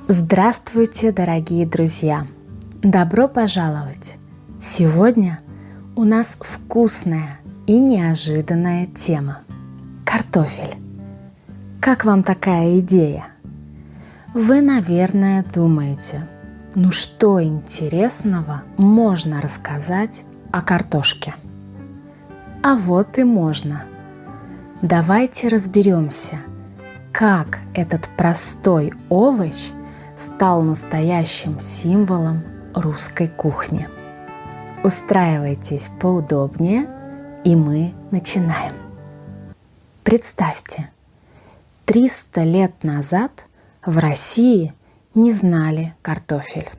Здравствуйте, дорогие друзья! Добро пожаловать! Сегодня у нас вкусная и неожиданная тема – картофель. Как вам такая идея? Вы, наверное, думаете, что интересного можно рассказать о картошке? А вот и можно. Давайте разберемся, как этот простой овощ стал настоящим символом русской кухни. Устраивайтесь поудобнее, и мы начинаем. Представьте, 300 лет назад в России не знали картофель.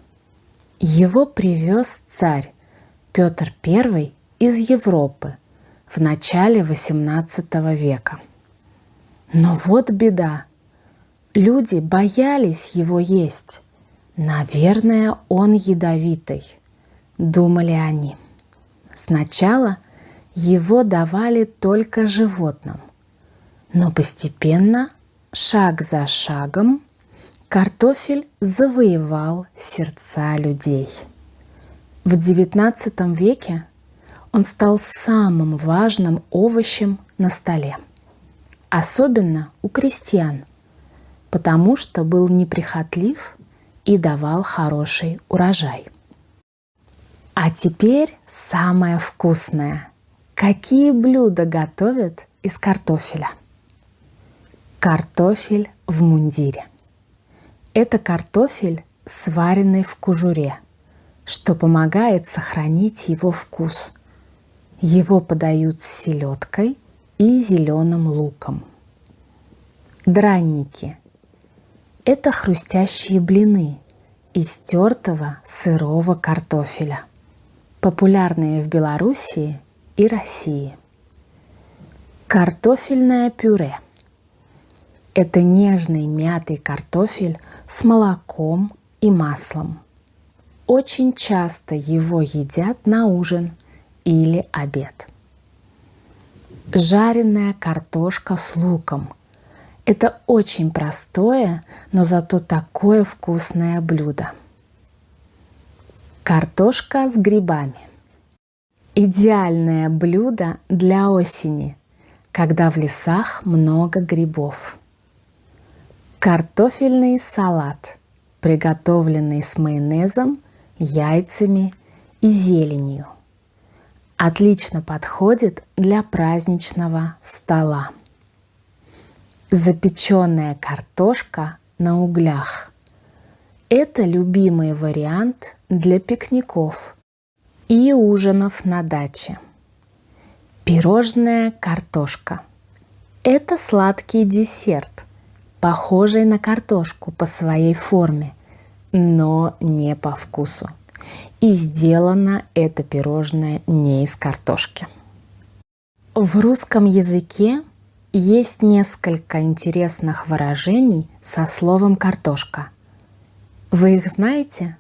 Его привез царь Петр I из Европы в начале XVIII века. Но вот беда. Люди боялись его есть. Наверное, он ядовитый, думали они. Сначала его давали только животным, но постепенно, шаг за шагом, картофель завоевал сердца людей. В XIX веке он стал самым важным овощем на столе, особенно у крестьян, потому что был неприхотлив и давал хороший урожай. А теперь самое вкусное. Какие блюда готовят из картофеля? Картофель в мундире. Это картофель, сваренный в кожуре, что помогает сохранить его вкус. Его подают с селедкой и зеленым луком. Дранники. Это хрустящие блины из тертого сырого картофеля, популярные в Белоруссии и России. Картофельное пюре. Это нежный мятый картофель с молоком и маслом. Очень часто его едят на ужин или обед. Жареная картошка с луком. Это очень простое, но зато такое вкусное блюдо. Картошка с грибами. Идеальное блюдо для осени, когда в лесах много грибов. Картофельный салат, приготовленный с майонезом, яйцами и зеленью. Отлично подходит для праздничного стола. Запеченная картошка на углях. Это любимый вариант для пикников и ужинов на даче. Пирожная картошка. Это сладкий десерт, похожий на картошку по своей форме, но не по вкусу. И сделано это пирожное не из картошки. В русском языке есть несколько интересных выражений со словом «картошка». Вы их знаете?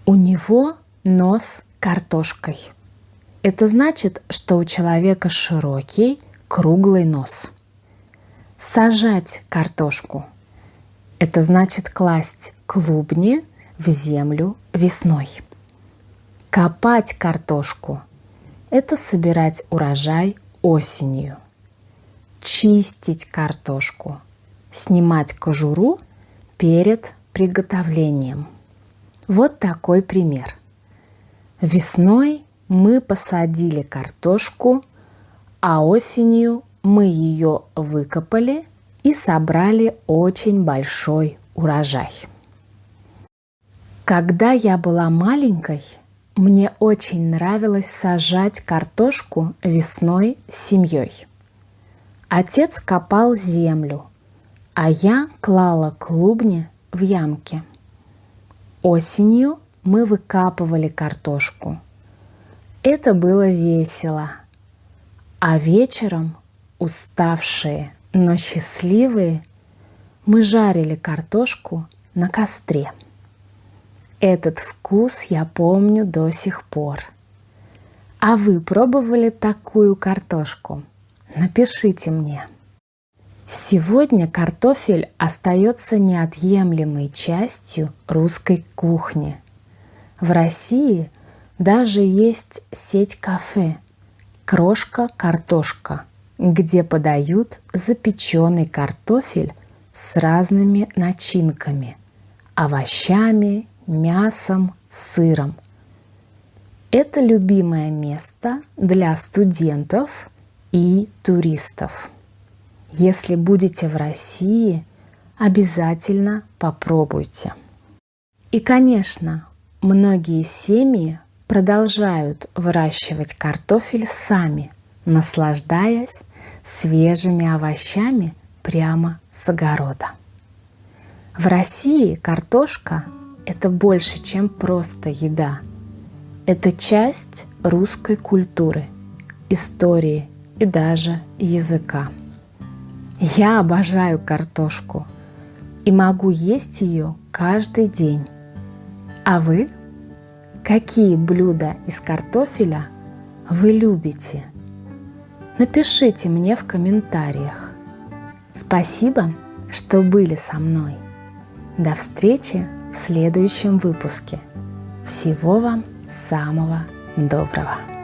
У него нос картошкой. Это значит, что у человека широкий, круглый нос. Сажать картошку. Это значит класть клубни в землю весной. Копать картошку. Это собирать урожай осенью. Чистить картошку. Снимать кожуру перед приготовлением. Вот такой пример. Весной мы посадили картошку, а осенью мы ее выкопали и собрали очень большой урожай. Когда я была маленькой, мне очень нравилось сажать картошку весной с семьей. Отец копал землю, а я клала клубни в ямки. Осенью мы выкапывали картошку. Это было весело. А вечером, уставшие, но счастливые, мы жарили картошку на костре. Этот вкус я помню до сих пор. А вы пробовали такую картошку? Напишите мне. Сегодня картофель остается неотъемлемой частью русской кухни. В России даже есть сеть кафе «Крошка-картошка», где подают запеченный картофель с разными начинками – овощами, мясом, сыром. Это любимое место для студентов и туристов. Если будете в России, обязательно попробуйте. И, конечно, многие семьи продолжают выращивать картофель сами, наслаждаясь свежими овощами прямо с огорода. В России картошка – это больше, чем просто еда. Это часть русской культуры, истории и даже языка. Я обожаю картошку и могу есть ее каждый день. А вы? Какие блюда из картофеля вы любите? Напишите мне в комментариях. Спасибо, что были со мной. До встречи в следующем выпуске. Всего вам самого доброго!